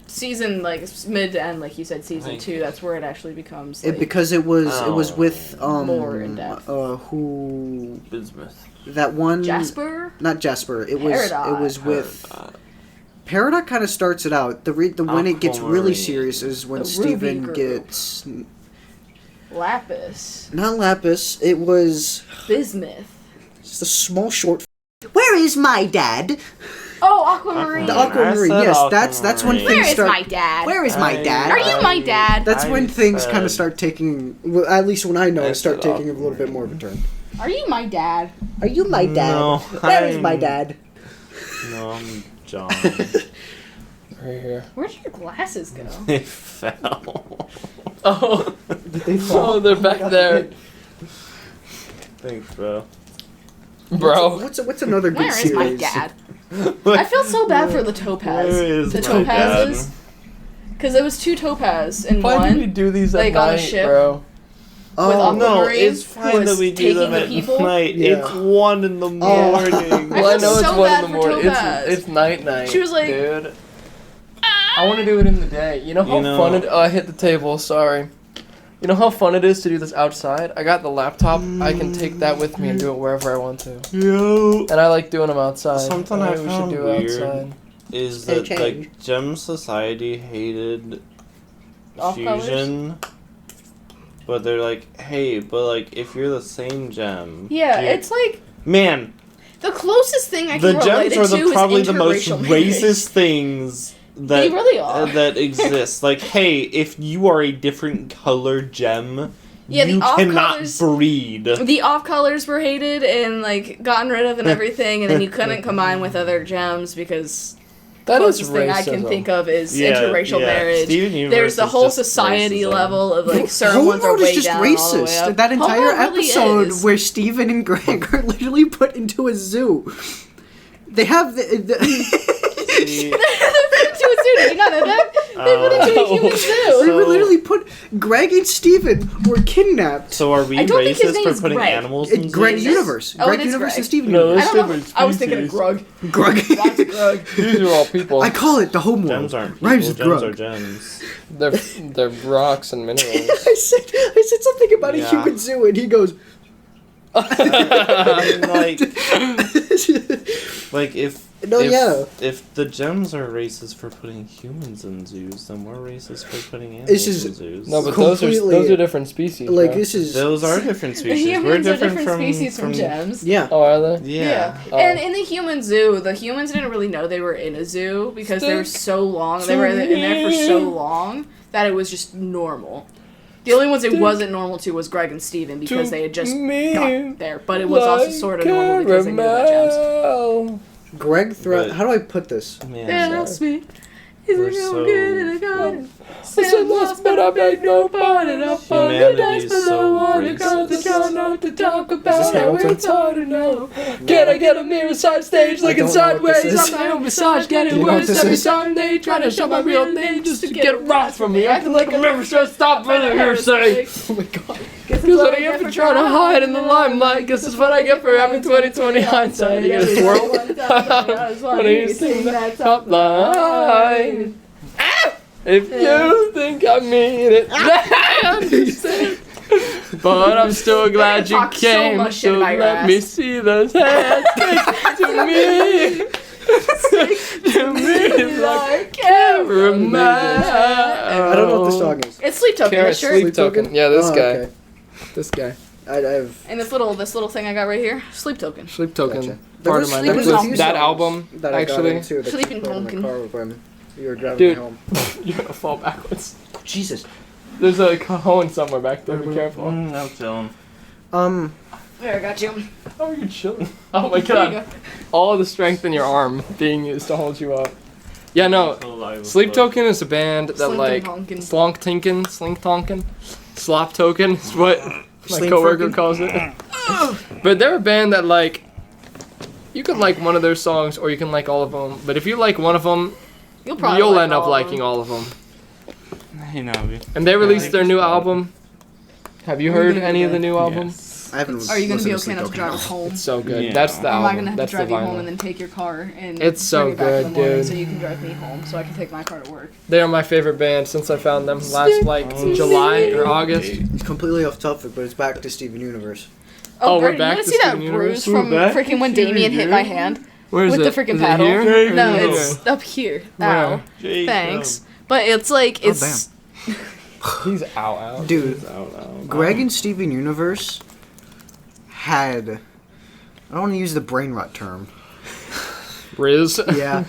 season mid to end, like you said, season Thank 2, that's where it actually becomes Because it was with More in depth. who Bismuth. that one Jasper. not Jasper. It was Peridot. with Peridot. Kind of starts it out. The when it gets really Aquamarine. serious is when The Ruby Steven group. gets Lapis. not Lapis. It was Bismuth. just a small short. Where is my dad? Oh, Aquamarine. The I Aquamarine. said Yes, that's when Aquamarine. Where things is start. my dad? Where is my dad? Are you my dad? That's I when things said- kind of start taking. Well, at least when I know, I start said taking a little bit more of a turn. Are you my dad? Are you my dad? No, Where is my I'm- dad? No, I'm John. Right here. Where'd your glasses go? They fell. Oh, They oh, they're back there, Thanks, bro. bro. What's another good Where is series? my dad? I feel so bad for the topaz. Where is The my topazes. dad? Because it was 2 topaz in Why do we one. do these at like, on a night, ship? bro? Oh With No, Aquamarine, it's who fine was that we do taking them the at people? night. Yeah. It's 1 in the Oh. morning. Well, I feel know it's so 1 bad in the for morning. Topaz. It's night. She was like- dude. I want to do it in the day. You know how You know- fun it? Oh, I hit the table. Sorry. You know how fun it is to do this outside? I got the laptop. I can take that with me and do it wherever I want to. Yo. And I like doing them outside. Something I Maybe we should found do weird. outside. Is Hey, that change. like Gem Society hated Off fusion? But they're like, hey, but like if you're the same gem, Yeah, dude, it's like man, the closest thing I the can relate gems it are to probably is the most interracial marriage. racist things that They really are. that exist. Like, hey, if you are a different color gem, Yeah, the you off cannot colors- breed. The off colors were hated and gotten rid of and everything, and then you couldn't combine with other gems because That is closest thing I can racism. think of is Yeah, interracial yeah. marriage. Steven Universe There's the is whole just society racism. level of certain ones are Homeworld way is just down all the way racist. up. That entire Homeworld really episode is. where Steven and Greg are literally put into a zoo. They have See, They're put into a zoo. Did you not know that? They put into a human They zoo. were literally put. Greg and Steven were kidnapped. so are we I don't think his racist name for is putting Greg. animals in Greg's zoos? universe. Oh, Greg it is universe Greg. and Steven No, universe. I don't know. Different I was thinking of species. Grug. Greg. Lots of Grug. These are all people. I call it the homeworld. Gems aren't people. Rhymes with Gems Grug. are gems. They're rocks and minerals. I said something about a Yeah. human zoo, and he goes. I mean, like Like if the gems are racist for putting humans in zoos, then we're racist for putting animals in zoos. No, but those are different species. Like bro. Those are different species. The We're humans are different species from gems. Yeah. Oh, are they? Yeah. Oh. And in the human zoo, the humans didn't really know they were in a zoo because they were so long. They were in there for so long that it was just normal. The only ones it wasn't normal to was Greg and Steven because they had just got there. But it was also sort of normal because they knew about gems. Greg how do I put this? Man, Sweet. we're so I'm lost, but I make no part, and I found the dice humanity's so below the ground to try racist. not to talk Is about this how Hamilton? it's hard to know. Can I get a mirror side stage looking don't know what this sideways is. on my own massage, getting Do you know what worse this every is? Sunday, trying to show my real name just to get it right from me, acting like I'm never sure to stop for the hearsay. Oh my god. Guess what I get for trying to hide in the limelight. Guess that's what I get for having 20/20 hindsight. You gotta swirl when you sing that top line. If you think I mean it, I understand. But I'm still glad you talk so came, much shit so about your let ass. me see those hands to me. To me like caramel. I don't know what the song is. It's Sleep Token, Carrot this shirt. Sleep Token. Yeah, this guy. Okay. This guy. I have. And this little thing I got right here, Sleep Token. Sleep Token. Gotcha. Part of my Sleeping necklace. Token. That album, that I actually. got into that Sleeping you played in Token. the car when you were driving Dude. me home. You're gonna fall backwards. Jesus. There's a cajon somewhere back there. Be careful. No, chilling. There, I got you. How are you chilling? Oh my There you god. All the strength in your arm being used to hold you up. Yeah, no. Sleep Token is a band that like Slink Tonkin, Slop Token is what my Slink coworker Frickin'? calls it. But they're a band that like you can like one of their songs or you can like all of them. But if you like one of them, You'll end up liking all of them. Hey, Navi. And they released their new album. Have you heard any of the new album? Yes. I haven't. Are you gonna be listened okay to enough to Sleep drive Token. us home? It's so good. Yeah. That's the Am album. I gonna have That's to drive the you home vinyl. and then take your car and It's so bring it back in the good, morning dude. so you can drive me home so I can take my car to work? They are my favorite band since I found them last like July or August. It's completely off topic, but it's back to Steven Universe. Oh, we're Braeden, back you to wanna see that Steven bruise Universe? from We're back freaking to when Steven Damien hit my Universe? hand Where is with it? the freaking Is it paddle? here? No, Where? it's up here. Where? Ow. Thanks. But it's like Oh, it's He's out. Dude, Out. Greg and Steven Universe had. I don't want to use the brain rot term. Riz. Yeah.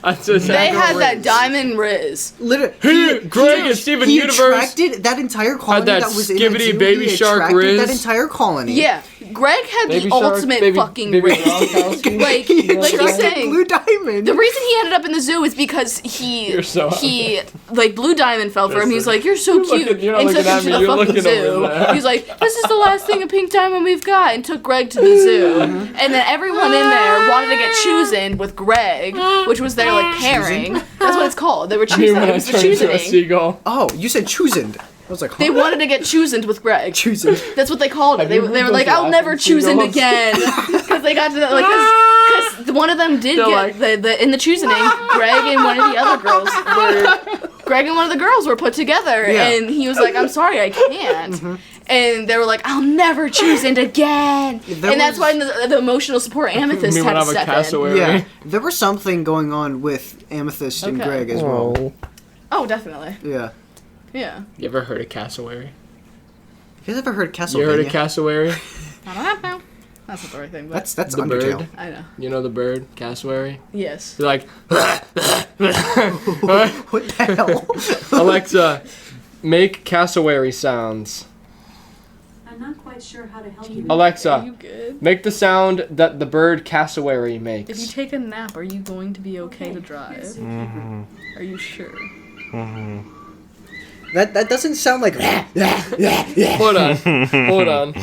That's just they had that Riz. diamond Riz. Literally, Greg and Steven he Universe attracted that entire colony that that was in skibbity the zoo. baby He shark attracted Riz. that entire colony. Yeah, Greg had Baby the shark, ultimate baby- fucking baby Riz. roundhouse. Like He he's attracted saying. Blue Diamond. The reason he ended up in the zoo is because You're so out he like Blue Diamond fell for him. He's Listen. like, "You're so You're cute," looking- you're not and took looking him at to me, the you're fucking looking over zoo. there. He's like, "This is the last thing of Pink Diamond we've got," and took Greg to the zoo. And then everyone in there wanted to get choosened with Greg, which was their like pairing. That's what it's called. They were Me choosing. when It I was the turned into a choosening. seagull. Oh, you said choosened. I was like, huh? They wanted to get choosened with Greg. Choosened. That's what they called it. Have They you were heard like, those "I'll never laughing choosened seagulls? again," because they got to that like because one of them did They're get like- the in the choosening. Greg and one of the other girls were Greg and one of the girls were put together, Yeah. and he was like, "I'm sorry, I can't." And they were like, "I'll never choosened again," There and that's was- why the emotional support Amethyst Me had when to I'm a step in. cassowary. Yeah, there was something going on with Amethyst and Okay. Greg as well. Oh. Oh, definitely. Yeah. Yeah. You ever heard of cassowary? You guys ever heard Castlevania? You heard of cassowary? I don't know. That's not the right thing, but That's The Undertale. bird. I know. You know the bird, cassowary? Yes. You're like, What the hell? Alexa, make cassowary sounds. I'm not quite sure how to help you. Are Alexa, you good? make the sound that the bird cassowary makes. If you take a nap, are you going to be okay to drive? Here's your paper. Are you sure? That doesn't sound like. Hold on. Hold on.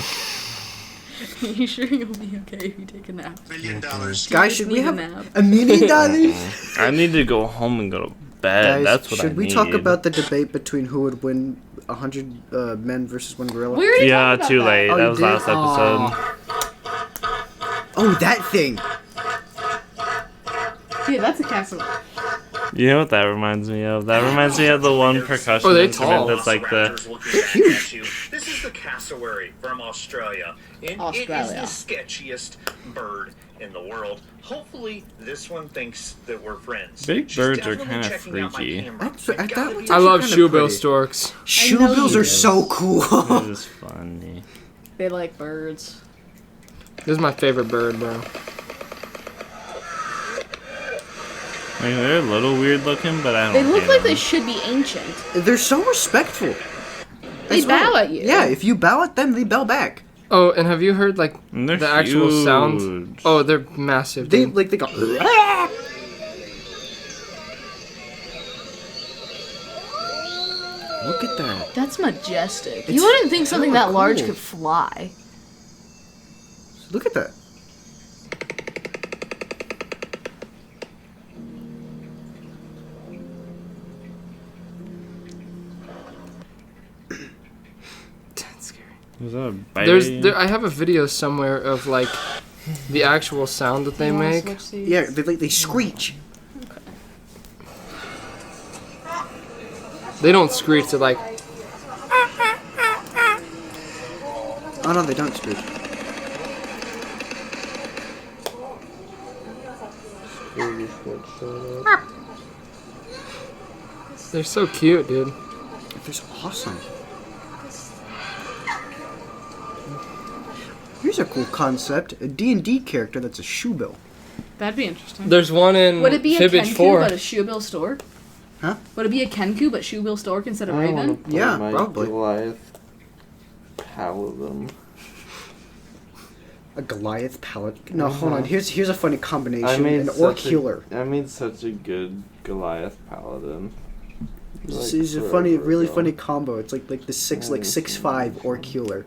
Are you sure you'll be okay if you take a nap? Guys, just should we need a have nap. $1 million? I need to go home and go to bed. Guys, That's what I need. should we talk about the debate between who would win 100 men versus one gorilla? We already Yeah, talked about too that. late. Oh, That you was did? last episode. Oh, that thing. Yeah, that's a castle. You know what that reminds me of? That reminds me of the one percussion Oh, they instrument tall. that's like the. This is the cassowary from Australia. And it is Australia. the sketchiest bird in the world. Hopefully, this one thinks that we're friends. Big She's birds are definitely kind of checking out my freaky. camera. That's- I that gotta one's be- I love kinda shoebill pretty. storks. Shoebills you are do. so cool. That is funny. They like birds. This is my favorite bird, bro. I mean, they're a little weird looking, but I don't They look hate like they them. should be ancient. They're so respectful. They That's bow right. at you. Yeah, if you bow at them, they bow back. Oh, and have you heard like And they're the actual huge. sound? Oh, they're massive. They dude. like they go. Look at that. That's majestic. It's You wouldn't think something hella that large cool. could fly. Look at that. That's scary. Is that a bite? I have a video somewhere of like the actual sound that they make. Yeah, they screech. They don't screech. They're like, Oh no, they don't screech. they're so cute, dude. They're awesome. Here's a cool concept: a D&D character that's a shoebill. That'd be interesting. There's one in Would it be a Fibbage Kenku 4. but a Shoebill stork? Huh? Would it be a Kenku but Shoebill stork instead of I wanna Raven? play Yeah, my probably. Goliath Paladin. A Goliath palette. No, hold on. Here's a funny combination: I made an orc such a- healer. I made such a good Goliath Paladin. This Like, is a funny, forever really ago. funny combo. It's like the 6'5" orc healer.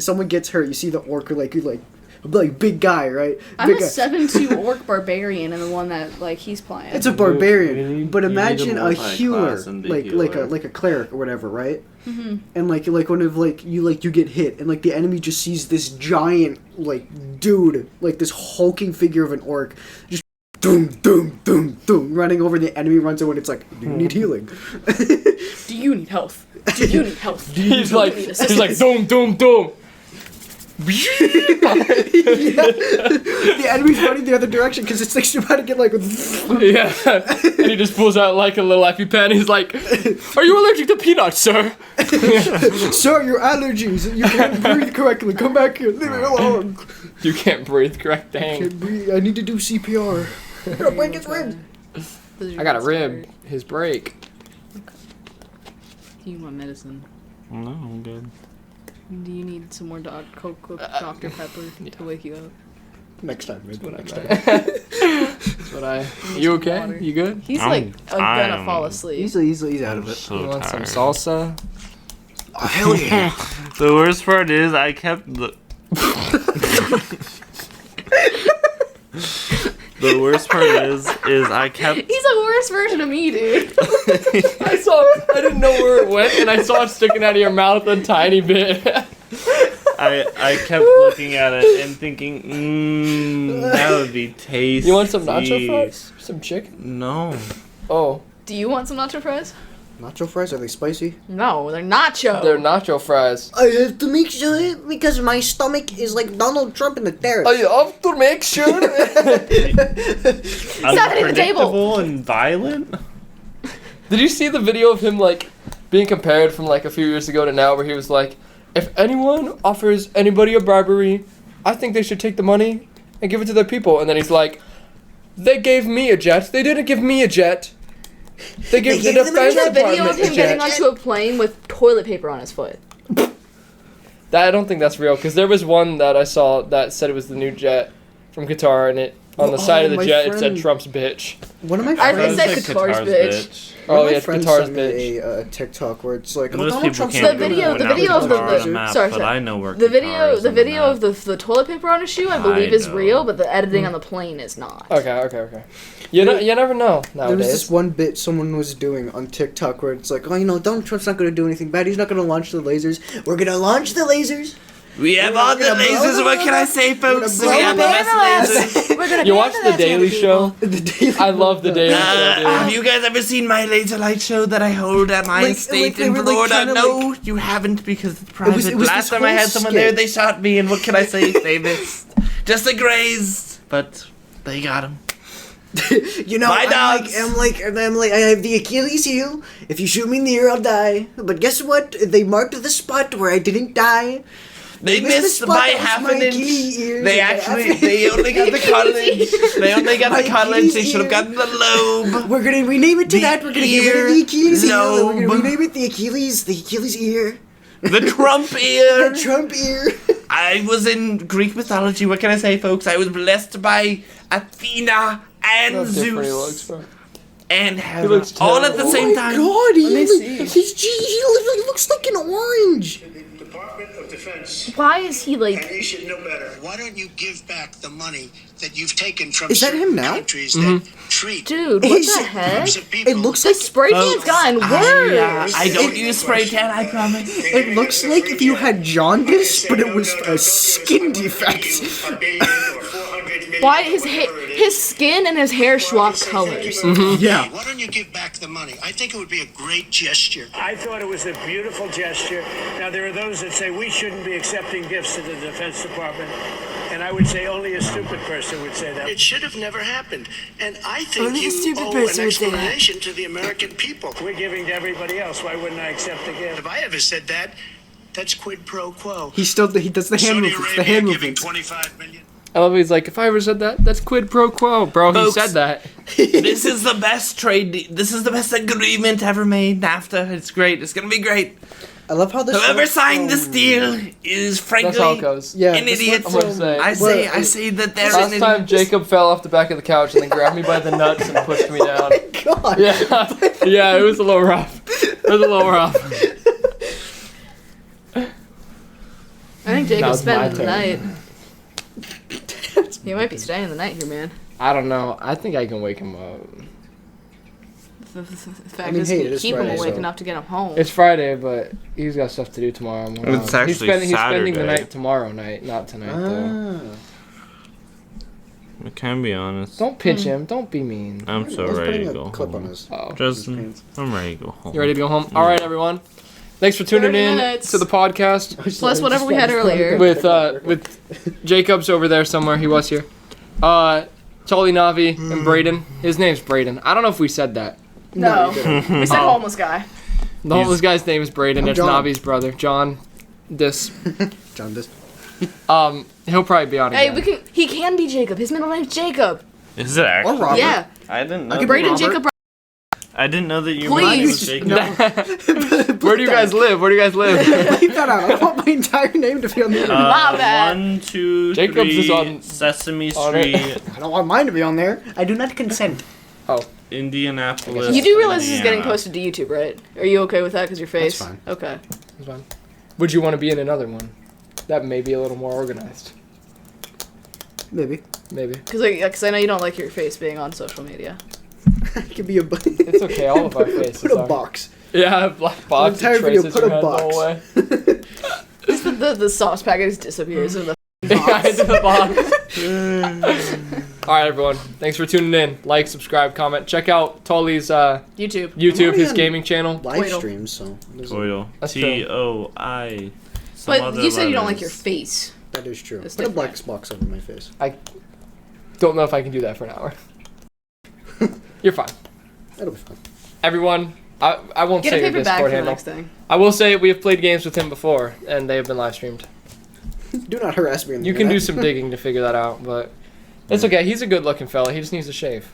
Someone gets hurt, you see the orc like big guy, right? I'm Big a guy. 7'2" orc barbarian and the one that like he's playing. It's a You barbarian, but need a imagine a multi-class healer, and a like healer. a cleric or whatever, right? Mhm. And like when you get hit, and like the enemy just sees this giant dude, like this hulking figure of an orc, just doom doom doom doom running over. The enemy runs over, and it's like, do you need healing? Do you need health? Do you need health? He's Do like, you need he's assistance? like, doom, doom, doom. The enemy's running the other direction because it's like about to get like. Yeah, and he just pulls out like a little EpiPen. He's like, "Are you allergic to peanuts, sir?" Sir, your allergies. You can't breathe correctly. Come back here. Leave me alone. You can't breathe, correct? Dang. Can't breathe. I need to do CPR. Gotta break his rib. I got a rib. His break. You want medicine? No, I'm good. Do you need some more Dr. Pepper to wake you up? Next time, maybe next time. That's what I. You okay? Water. You good? He's I'm like gonna tired. fall asleep. He's out of it. So You want some tired. salsa? Oh, hell yeah. The worst part is I kept the. The worst part is I kept. He's a worse version of me, dude. I didn't know where it went, and I saw it sticking out of your mouth a tiny bit. I kept looking at it and thinking, that would be tasty. You want some nacho fries? Some chicken? No. Oh, Do you want some nacho fries? Nacho fries, are they spicy? No, they're nacho. they're nacho fries. I have to make sure because my stomach is like Donald Trump in the terrace. I have to make sure. at the table. Unpredictable and violent? Did you see the video of him like being compared from like a few years ago to now, where he was like, "If anyone offers anybody a bribery, I think they should take the money and give it to their people." And then he's like, "They gave me a jet. They didn't give me a jet. They gave the gave them a defense There's a video of department a him getting jet." onto a plane with toilet paper on his foot. That I don't think that's real, because there was one that I saw that said it was the new jet from Qatar, and it on the side of the my jet it said friend- Trump's bitch. One of my I friends, think it's Qatar's bitch. one Oh of my yeah, it's friends Qatar's sent me bitch. a TikTok where it's like, Most Donald people Trump's can't The video- even the put video of Qatar the- on a map, sorry, but sorry. I know where The Qatar video, is the on video map. of the toilet paper on his shoe, I believe is know. real, but the editing on the plane is not. Okay. You never know There was nowadays. this one bit someone was doing on TikTok where it's like, oh, Donald Trump's not going to do anything bad. He's not going to launch the lasers. We're going to launch the lasers, We have all the lasers. What can I say, folks? We have the best lasers. You watch The Daily Show? I love The Daily Show, dude. Have you guys ever seen my laser light show that I hold at my estate they in were, like, Florida? kinda No, you haven't because it's private. it was Last this time I whole had someone skit. there, they shot me, and what can I say? They missed. Just a graze, but they got him. You know, My dogs. I'm like, I have the Achilles heel. If you shoot me in the ear, I'll die. But guess what? They marked the spot where I didn't die. They missed the missed spot by that was half my an inch. Achilles ears. They only got the cartilage. They only got the My cartilage. They Achilles should have gotten the lobe. We're gonna rename it to The that. We're gonna get rid of the ear Achilles heel. And we're gonna lobe. rename it the Achilles ear. The Trump ear. The Trump ear. I was in Greek mythology. What can I say, folks? I was blessed by Athena and Look how different he looks, Zeus bro. and He Heaven, looks all at the terrible. same time. God, Let me see. he looks like an orange. Department of Defense. Why is he like? And you should know better. Why don't you give back the money that you've taken from Is that him now? countries that treat Dude, what He's- the heck? groups of people? It looks The like spray tan's gotten worse. I don't use spray tan, I promise. it looks like if you had jaundice, but it was a skin defect. Why his skin and his hair swapped colors? Yeah. Why don't you give back the money? I think it would be a great gesture. I thought it was a beautiful gesture. Now, there are those that say we shouldn't be accepting gifts to the Defense Department. And I would say only a stupid person would say that. It should have never happened. And I think Only a you stupid owe person an would say that. explanation to the American people. We're giving to everybody else. Why wouldn't I accept the gift? If I ever said that, that's quid pro quo. He does the hand Saudi movements. The Arabia hand giving movements. 25 million. I love he's like, if I ever said that, that's quid pro quo, bro. He Folks. said that. This is the best this is the best agreement ever made, NAFTA. It's great. It's gonna be great. I love how this. Whoever signed this deal is frankly That's how it goes. Yeah, an this idiot. I'm gonna say. I say that they're Last an time idiot. Jacob fell off the back of the couch and then grabbed me by the nuts and pushed me down. God. Yeah, yeah, it was a little rough. It was a little rough. I think That Jacob's was my spending the turn. night. He might be staying the night here, man. I don't know. I think I can wake him up. The fact mean, is, hey, you it is keep him Friday, awake so- enough to get him home. It's Friday, but he's got stuff to do tomorrow morning. It's actually he's spending the Saturday. night tomorrow night, not tonight though. Ah. I can be honest. Don't pitch him. Don't be mean. I'm so I was ready putting to a go clip home. on his. Oh. Justin, I'm ready to go home. You ready to go home? All right, everyone. Thanks for tuning 30 in minutes. to the podcast Plus whatever we had earlier. with Jacob's over there somewhere. He was here. Tolley, Navi, and Braeden. His name's Braeden. I don't know if we said that. No, we said homeless guy. The homeless guy's name is Braeden. It's John. Navi's brother, John. Jaundice. He'll probably be on Hey, again. he can be Jacob. His middle name's Jacob. Is it actually? Or Robert. Yeah, I didn't know. I could Braden Robert. Jacob. I didn't know that your Please. name was Jacob. Where do you guys live? Where do you guys live? Leave that out. I want my entire name to be on the internet. My bad. 1, 2, Jacob's 3, is on- Sesame on it. Street, I don't want mine to be on there. I do not consent. Indianapolis. You do realize this is Indiana. getting posted to YouTube, right? Are you okay with that? Because your face. That's fine. Okay. That's fine. Would you want to be in another one? That may be a little more organized. Maybe. Maybe. Because I know you don't like your face being on social media. It could be a. It's okay. All of our faces Put a are. box. Yeah, black box. entire and video, traces put a your head the whole box. way. Just the sauce packet disappears in the Yeah, into the box. All right, everyone. Thanks for tuning in. Like, subscribe, comment. Check out Tolley's YouTube. YouTube, his on gaming channel. Live Toidle. streams, so. Toidle. That's true. T-O-I. some But other you said you don't like letters. your face. That is true. It's Put a different. black box over my face. Don't know if I can do that for an hour. You're fine. That'll be fun. Everyone, I won't Get a say your paper bag Discord for the handle. next thing. I will say we have played games with him before, and they have been live streamed. Do not harass me on the You can do internet. some digging to figure that out, but it's okay. He's a good-looking fella. He just needs to shave.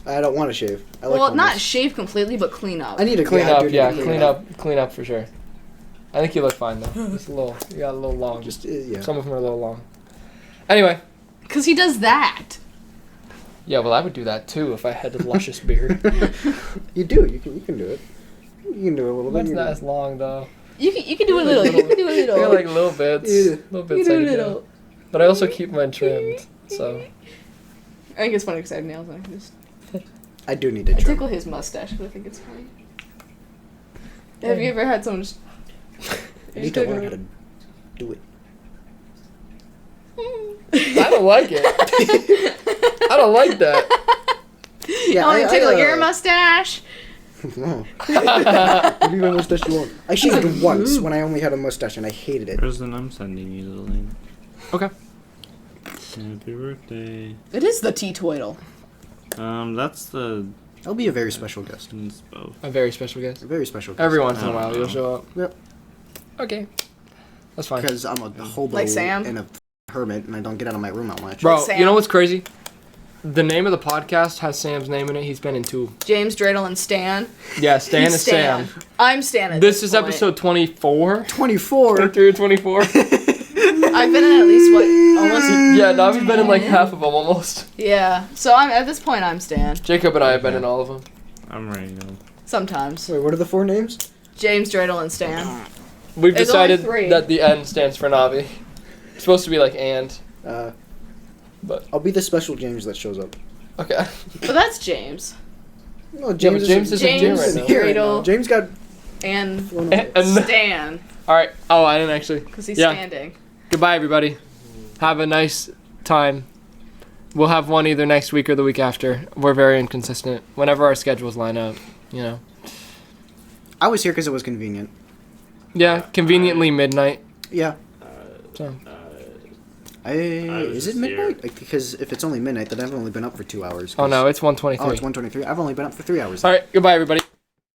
I don't want to shave. I like Well, not homeless. shave completely, but clean up. I need to Clean I up, do need yeah. to Clean up for sure. I think you look fine though. Just a little. You got a little long. Just yeah. Some of them are a little long. Anyway, Because he does that. yeah. Well, I would do that too if I had a luscious beard. You do. You can do it. You can do it a little bit. That's You not can- as long though. You can do a little. You can do a I little. got like little bits. Yeah. Little You bits. can I do a can do. little. But I also keep mine trimmed. So I think it's funny because I have nails and I can just I do need to I trim. tickle his mustache because I think it's funny. Have you ever had someone just... I need to learn how to Do it. I don't like it. I don't like that. Yeah, I tickle your mustache. No. What do you have mustache you want? I shaved it once when I only had a mustache and I hated it. Present I'm sending you the link. Okay. Happy birthday. It is the T-Twiddle. That's the I'll be a very special guest. inspo. A very special guest. A very special guest. Every once in a while, you'll show up. Yep. Okay. That's fine. Because I'm a hobo Like Sam? and a hermit and I don't get out of my room that much. Bro, Sam. you know what's crazy? The name of the podcast has Sam's name in it. He's been in 2. James, Dreidel, and Stan. Yeah, Stan He's is Sam. I'm Stan at This is point. episode 24. 24? 23 or 24. I've been in at least, what, almost? Yeah, Navi's been in like half of them almost. Yeah. So at this point, I'm Stan. Jacob and I have been in all of them. I'm ready now. Sometimes. Wait, what are the 4 names? James, Dreidel, and Stan. We've There's decided only 3. that the N stands for Navi. It's supposed to be like and. But I'll be the special James that shows up. okay. But that's James. No, James, James isn't here James right isn't now. here right now. Dreidel. James got And flown away. And Stan. all right. Oh, I didn't actually. Because he's Yeah. standing. Goodbye, everybody. Have a nice time. We'll have one either next week or the week after. We're very inconsistent. Whenever our schedules line up, you know. I was here because it was convenient. Yeah, conveniently midnight. Yeah. So. Is it just midnight? Like, because if it's only midnight, then I've only been up for 2 hours. Oh no, it's 1:23. Oh, it's 1:23. I've only been up for 3 hours. All right. Goodbye, everybody.